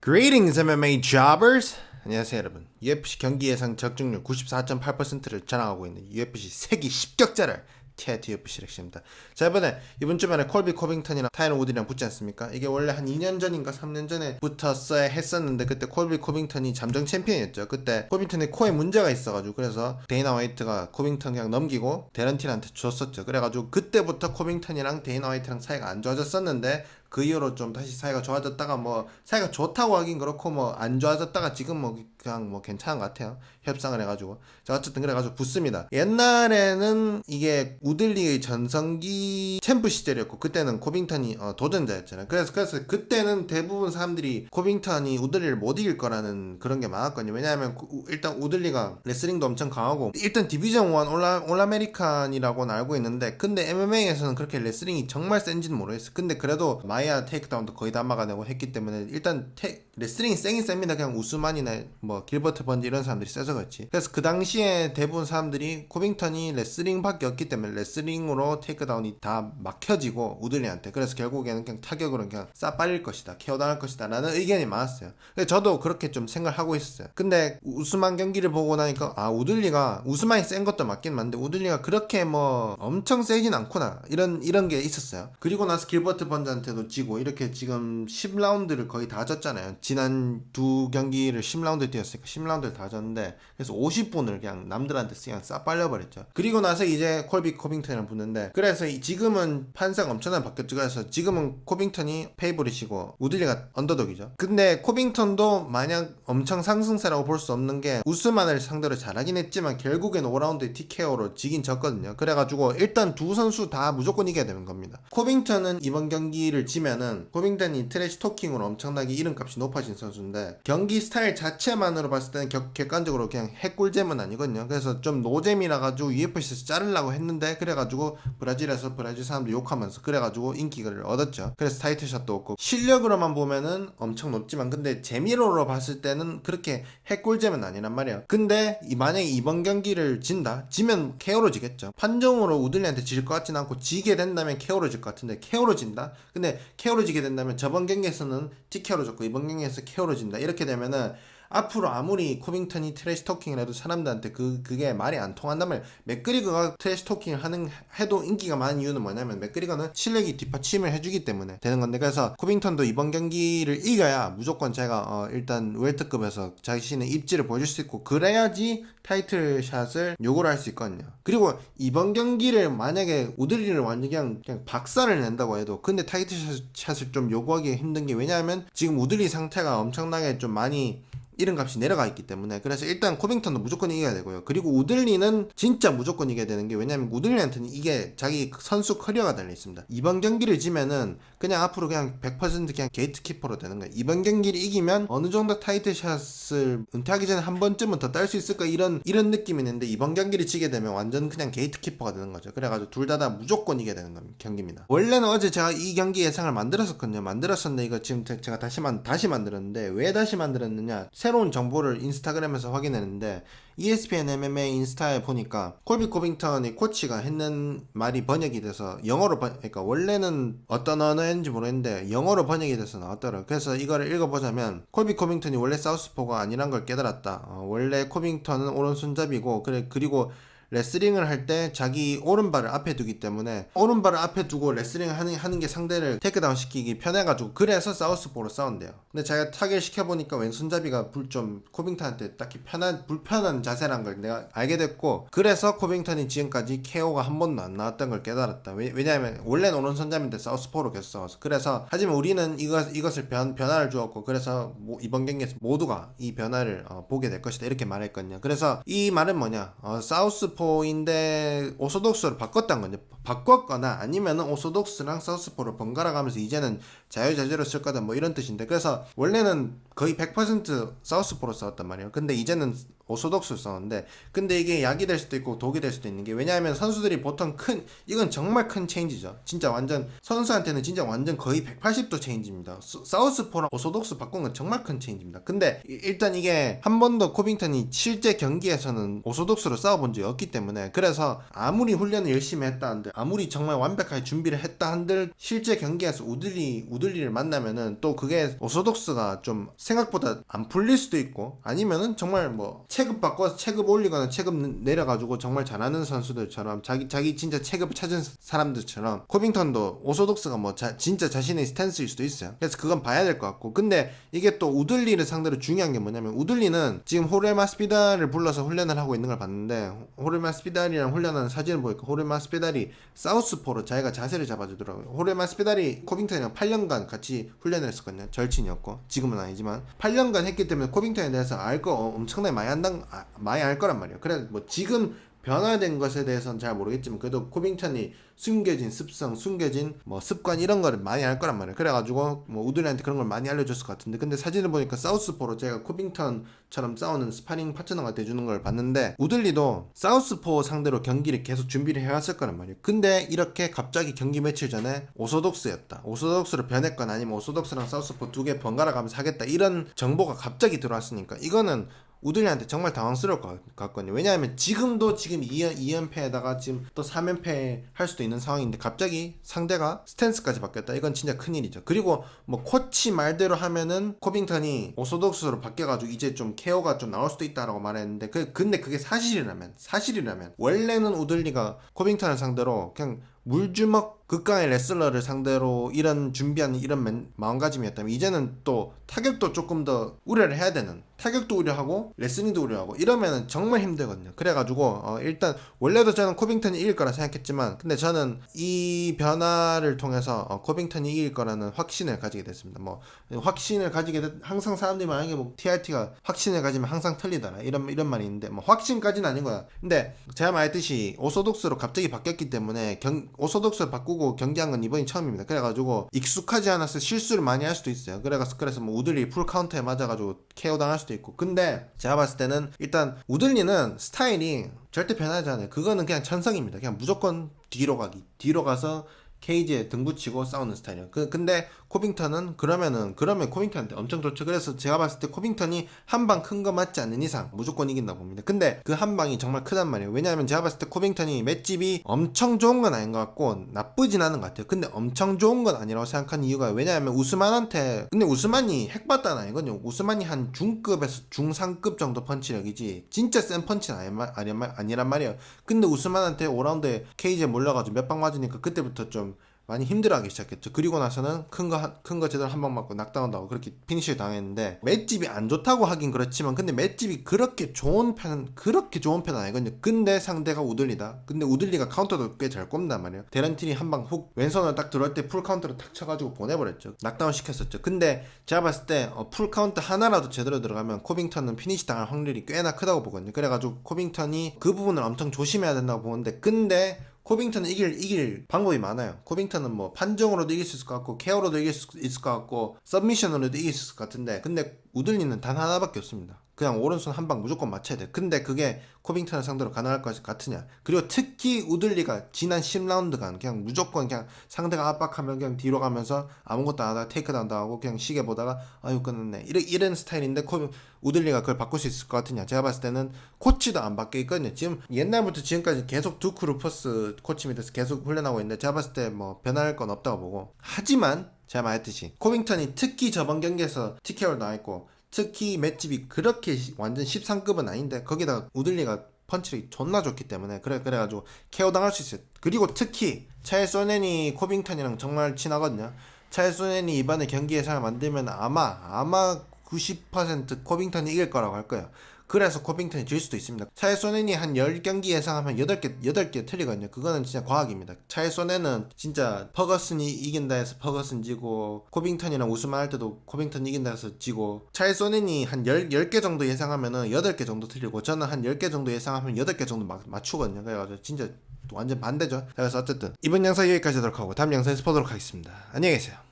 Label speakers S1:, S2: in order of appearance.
S1: Greetings MMA jobbers! 안녕하세요 여러분. UFC 경기 예상 적중률 94.8%를 자랑하고 있는 UFC 세기 10격자를 TIT UFC 렉시입니다. 자, 이번 주말에 콜비 코빙턴이랑 타이런 우드랑 붙지 않습니까? 이게 원래 한 2년 전인가 3년 전에 붙었어야 했었는데 그때 콜비 코빙턴이 잠정 챔피언이었죠. 그때 코빙턴의 코에 문제가 있어가지고 그래서 데이나 화이트가 코빙턴 그냥 넘기고 데런틴한테 줬었죠. 그래가지고 그때부터 코빙턴이랑 데이나 화이트랑 사이가 안 좋아졌었는데 그 이후로 좀 다시 사이가 좋아졌다가 뭐 사이가 좋다고 하긴 그렇고 뭐 안 좋아졌다가 지금 뭐 그냥 뭐 괜찮은 것 같아요. 협상을 해가지고. 자, 어쨌든 그래가지고 붙습니다. 옛날에는 이게 우들리의 전성기 챔프 시절이었고 그때는 코빙턴이 도전자였잖아요. 그래서 그때는 대부분 사람들이 코빙턴이 우들리를 못 이길 거라는 그런 게 많았거든요. 왜냐하면 일단 우들리가 레슬링도 엄청 강하고 일단 디비전 1 올 아메리칸이라고는 알고 있는데 근데 MMA에서는 그렇게 레슬링이 정말 센지는 모르겠어요. 근데 그래도 마이아 테이크다운도 거의 다 막아내고 했기 때문에 일단 레슬링이 세긴 셉니다. 그냥 우스만이나 뭐 길버트 번지 이런 사람들이 세서 그렇지. 그래서 그 당시에 대부분 사람들이 코빙턴이 레슬링밖에 없기 때문에 레슬링으로 테이크다운이 다 막혀지고 우들리한테 그래서 결국에는 그냥 타격으로 그냥 싹 빨릴 것이다, 케어당할 것이다 라는 의견이 많았어요. 근데 저도 그렇게 좀 생각하고 있었어요. 근데 우스만 경기를 보고 나니까 우들리가 우스만이 센 것도 맞긴 맞는데 우들리가 그렇게 뭐 엄청 세진 않구나 이런 게 있었어요. 그리고 나서 길버트 번지한테도 지고 이렇게 지금 10라운드를 거의 다 졌잖아요. 지난 두 경기를 10라운드 뛰었으니까 10라운드를 다 졌는데 그래서 50분을 그냥 남들한테 그냥 싹 빨려버렸죠. 그리고 나서 이제 콜비 코빙턴이랑 붙는데 그래서 지금은 판사가 엄청나게 바뀌었죠. 그래서 지금은 코빙턴이 페이보릿이고 우들리가 언더독이죠. 근데 코빙턴도 마냥 엄청 상승세라고 볼 수 없는 게 우스만을 상대로 잘하긴 했지만 결국엔 5라운드에 TKO로 지긴 졌거든요. 그래가지고 일단 두 선수 다 무조건 이겨야 되는 겁니다. 코빙턴은 이번 경기를 지면은 코빙턴이 트래시 토킹으로 엄청나게 이름값이 높아진 선수인데 경기 스타일 자체만으로 봤을 때는 객관적으로 그냥 핵꿀잼은 아니거든요. 그래서 좀 노잼이라 가지고 UFC에서 자르려고 했는데 그래가지고 브라질에서 브라질 사람들 욕하면서 그래가지고 인기를 얻었죠. 그래서 타이틀샷도 없고 실력으로만 보면은 엄청 높지만 근데 재미로 봤을 때는 그렇게 핵꿀잼은 아니란 말이에요. 근데 만약에 이번 경기를 진다? 지면 KO로 지겠죠. 판정으로 우들리한테 질 것 같진 않고 지게 된다면 KO로 질 것 같은데 KO로 진다? 근데 KO로 지게 된다면 저번 경기에서는 TKO로 졌고 이번 경기에서 KO로 진다. 이렇게 되면은 앞으로 아무리 코빙턴이 트래시 토킹을 해도 사람들한테 그게 말이 안 통한다면 맥그리거가 트래시 토킹을 해도 인기가 많은 이유는 뭐냐면 맥그리거는 실력이 뒷받침을 해주기 때문에 되는 건데 그래서 코빙턴도 이번 경기를 이겨야 무조건 제가 일단 웰터급에서 자신의 입지를 보여줄 수 있고 그래야지 타이틀샷을 요구를 할 수 있거든요. 그리고 이번 경기를 만약에 우들리를 완전 그냥 박살을 낸다고 해도 근데 타이틀샷을 좀 요구하기 힘든 게 왜냐하면 지금 우들리 상태가 엄청나게 좀 많이 이름값이 내려가 있기 때문에 그래서 일단 코빙턴도 무조건 이겨야 되고요. 그리고 우들리는 진짜 무조건 이겨야 되는 게 왜냐면 우들리한테는 이게 자기 선수 커리어가 달려 있습니다. 이번 경기를 지면은 그냥 앞으로 그냥 100% 그냥 게이트키퍼로 되는 거예요. 이번 경기를 이기면 어느 정도 타이틀샷을 은퇴하기 전에 한 번쯤은 더 딸 수 있을까 이런 느낌이 있는데 이번 경기를 지게 되면 완전 그냥 게이트키퍼가 되는 거죠. 그래가지고 둘 다 무조건 이겨야 되는 경기입니다. 원래는 어제 제가 이 경기 예상을 만들었었는데 이거 지금 제가 다시 만들었는데 왜 다시 만들었느냐 새로운 정보를 인스타그램에서 확인했는데 ESPN MMA 인스타에 보니까 콜비 코빙턴이 코치가 했는 말이 번역이 돼서 영어로 그러니까 원래는 어떤 언어인지 모르겠는데 영어로 번역이 돼서 나왔더라고요. 그래서 이거를 읽어보자면 콜비 코빙턴이 원래 사우스포가 아니란 걸 깨달았다. 원래 코빙턴은 오른손잡이고 그리고 레슬링을 할 때 자기 오른발을 앞에 두기 때문에 오른발을 앞에 두고 레슬링을 하는 게 상대를 테이크다운 시키기 편해가지고 그래서 사우스포로 싸운대요. 근데 제가 타겟 시켜보니까 왼손잡이가 좀 코빙턴한테 딱히 불편한 자세란 걸 내가 알게 됐고 그래서 코빙턴이 지금까지 KO가 한 번도 안 나왔던 걸 깨달았다. 왜냐하면 원래는 오른손잡이인데 사우스포로 계속 싸웠어. 그래서 하지만 우리는 이것을 변화를 주었고 그래서 이번 경기에서 모두가 이 변화를 보게 될 것이다 이렇게 말했거든요. 그래서 이 말은 뭐냐 사우스포인데 오소독스로 바꿨다는 거죠. 바꿨거나 아니면은 오소독스랑 사우스포를 번갈아 가면서 이제는 자유자재로 쓸 거다 뭐 이런 뜻인데 그래서 원래는 거의 100% 사우스포로 싸웠단 말이에요. 근데 이제는 오소독스를 썼는데, 근데 이게 약이 될 수도 있고 독이 될 수도 있는 게, 왜냐하면 선수들이 보통 이건 정말 큰 체인지죠. 진짜 완전 선수한테는 진짜 완전 거의 180도 체인지입니다. 사우스포랑 오소독스 바꾼 건 정말 큰 체인지입니다. 근데 일단 이게 한 번도 코빙턴이 실제 경기에서는 오소독스로 싸워본 적이 없기 때문에, 그래서 아무리 훈련을 열심히 했다 한들, 아무리 정말 완벽하게 준비를 했다 한들, 실제 경기에서 우들리를 만나면은 또 그게 오소독스가 좀 생각보다 안 풀릴 수도 있고, 아니면은 정말 뭐 체급 바꿔서 체급 올리거나 체급 내려가지고 정말 잘하는 선수들처럼, 자기 진짜 체급을 찾은 사람들처럼 코빙턴도 오소독스가 뭐 진짜 자신의 스탠스일 수도 있어요. 그래서 그건 봐야 될 것 같고, 근데 이게 또 우들리를 상대로 중요한 게 뭐냐면, 우들리는 지금 호르헤 마스비달을 불러서 훈련을 하고 있는 걸 봤는데, 호르헤 마스비달이랑 훈련하는 사진을 보니까 호르헤 마스비달이 사우스포로 자기가 자세를 잡아주더라고요. 호르헤 마스비달이 코빙턴이랑 8년간 같이 훈련을 했었거든요. 절친이었고, 지금은 아니지만 8년간 했기 때문에 코빙턴에 대해서 알 거 엄청나게 많이 알 거란 말이에요. 그래 뭐 지금 변화된 것에 대해서는 잘 모르겠지만, 그래도 코빙턴이 숨겨진 습성, 숨겨진 뭐 습관 이런 거를 많이 알 거란 말이에요. 그래가지고 뭐 우드리한테 그런 걸 많이 알려줬을 것 같은데, 근데 사진을 보니까 사우스포로 제가 코빙턴처럼 싸우는 스파링 파트너가 돼주는 걸 봤는데, 우들리도 사우스포 상대로 경기를 계속 준비를 해왔을 거란 말이에요. 근데 이렇게 갑자기 경기 며칠 전에 오소독스였다, 오소독스로 변했거나 아니면 오소독스랑 사우스포 두 개 번갈아 가면서 하겠다, 이런 정보가 갑자기 들어왔으니까 이거는 우들리한테 정말 당황스러울 것 같거든요. 왜냐하면 지금 2연패에다가 지금 또 3연패 할 수도 있는 상황인데, 갑자기 상대가 스탠스까지 바뀌었다. 이건 진짜 큰일이죠. 그리고 뭐 코치 말대로 하면은 코빙턴이 오소독스로 바뀌어가지고 이제 좀 케어가 좀 나올 수도 있다라고 말했는데, 근데 그게 사실이라면 원래는 우들리가 코빙턴을 상대로 그냥 물주먹 극강의 레슬러를 상대로 이런 준비하는 이런 마음가짐이었다면, 이제는 또 타격도 조금 더 우려를 해야 되는, 타격도 우려하고 레슬링도 우려하고 이러면은 정말 힘들거든요. 그래가지고 일단 원래도 저는 코빙턴이 이길 거라 생각했지만, 근데 저는 이 변화를 통해서 코빙턴이 이길 거라는 확신을 가지게 됐습니다. 뭐 확신을 가지게 항상 사람들이 말하는 게 뭐 TRT가 확신을 가지면 항상 틀리더라, 이런 말이 있는데, 뭐 확신까지는 아닌 거야. 근데 제가 말했듯이 오소독스로 갑자기 바뀌었기 때문에 오소독스를 바꾸고 경기한 건 이번이 처음입니다. 그래가지고 익숙하지 않아서 실수를 많이 할 수도 있어요. 그래서 뭐 우들리 풀 카운터에 맞아가지고 KO 당할 수도 있고. 근데 제가 봤을 때는 일단 우들리는 스타일이 절대 변하지 않아요. 그거는 그냥 천성입니다. 그냥 무조건 뒤로 가서 케이지에 등 붙이고 싸우는 스타일이에요. 근데 코빙턴은 그러면 코빙턴한테 엄청 좋죠. 그래서 제가 봤을 때 코빙턴이 한 방 큰 거 맞지 않는 이상 무조건 이긴다고 봅니다. 근데 그 한 방이 정말 크단 말이에요. 왜냐하면 제가 봤을 때 코빙턴이 맷집이 엄청 좋은 건 아닌 것 같고 나쁘진 않은 것 같아요. 근데 엄청 좋은 건 아니라고 생각하는 이유가, 왜냐하면 근데 우스만이 핵바다는 아니거든요. 우스만이 한 중급에서 중상급 정도 펀치력이지 진짜 센 펀치는 아니란 말이에요. 근데 우스만한테 5라운드에 케이지에 몰려가지고 몇 방 맞으니까 그때부터 좀 많이 힘들어하기 시작했죠. 그리고 나서는 큰 거 제대로 한 방 맞고 낙다운도 하고 그렇게 피니시를 당했는데, 맷집이 안 좋다고 하긴 그렇지만, 근데 맷집이 그렇게 좋은 편은 아니거든요. 근데 상대가 우들리다. 근데 우들리가 카운터도 꽤 잘 꼽는단 말이에요. 데런틴이 한 방 훅 왼손을 딱 들어올 때 풀 카운터로 탁 쳐가지고 보내버렸죠. 낙다운 시켰었죠. 근데 제가 봤을 때 풀 카운터 하나라도 제대로 들어가면 코빙턴은 피니시 당할 확률이 꽤나 크다고 보거든요. 그래가지고 코빙턴이 그 부분을 엄청 조심해야 된다고 보는데, 근데 코빙턴은 이길 방법이 많아요. 코빙턴은 뭐 판정으로도 이길 수 있을 것 같고, KO로도 이길 수 있을 것 같고, 서브미션으로도 이길 수 있을 것 같은데, 근데 우들리는 단 하나밖에 없습니다. 그냥 오른손 한 방 무조건 맞춰야 돼. 근데 그게 코빙턴을 상대로 가능할 것 같으냐. 그리고 특히 우들리가 지난 10라운드간 그냥 무조건 그냥 상대가 압박하면 그냥 뒤로 가면서 아무것도 안 하다가 테이크다운 당하고 그냥 시계 보다가 아유 끝났네, 이런 스타일인데 우들리가 그걸 바꿀 수 있을 것 같으냐. 제가 봤을 때는 코치도 안 바뀌어 있거든요. 지금 옛날부터 지금까지 계속 두크 루퍼스 코치 밑에서 계속 훈련하고 있는데, 제가 봤을 때 뭐 변할 건 없다고 보고, 하지만 제가 말했듯이 코빙턴이 특히 저번 경기에서 TKO를 나왔고, 특히 맷집이 그렇게 완전 13급은 아닌데, 거기다가 우들리가 펀치력이 존나 좋기 때문에 그래가지고 KO 당할 수 있어요. 그리고 특히 차일 소넨이 코빙턴이랑 정말 친하거든요. 차일 소넨이 이번에 경기 예상을 만들면 아마 90% 코빙턴이 이길 거라고 할 거예요. 그래서 코빙턴이 질 수도 있습니다. 차일 소넨이 한 10경기 예상하면 8개 틀리거든요. 그거는 진짜 과학입니다. 차일 소넨은 진짜 퍼거슨이 이긴다 해서 퍼거슨 지고, 코빙턴이랑 우스만 할 때도 코빙턴이 이긴다 해서 지고, 차일 소넨이 한 10개 정도 예상하면은 8개 정도 틀리고, 저는 한 10개 정도 예상하면 8개 정도 맞추거든요. 그래가지고 진짜 완전 반대죠. 그래서 어쨌든 이번 영상 여기까지 하도록 하고, 다음 영상에서 보도록 하겠습니다. 안녕히 계세요.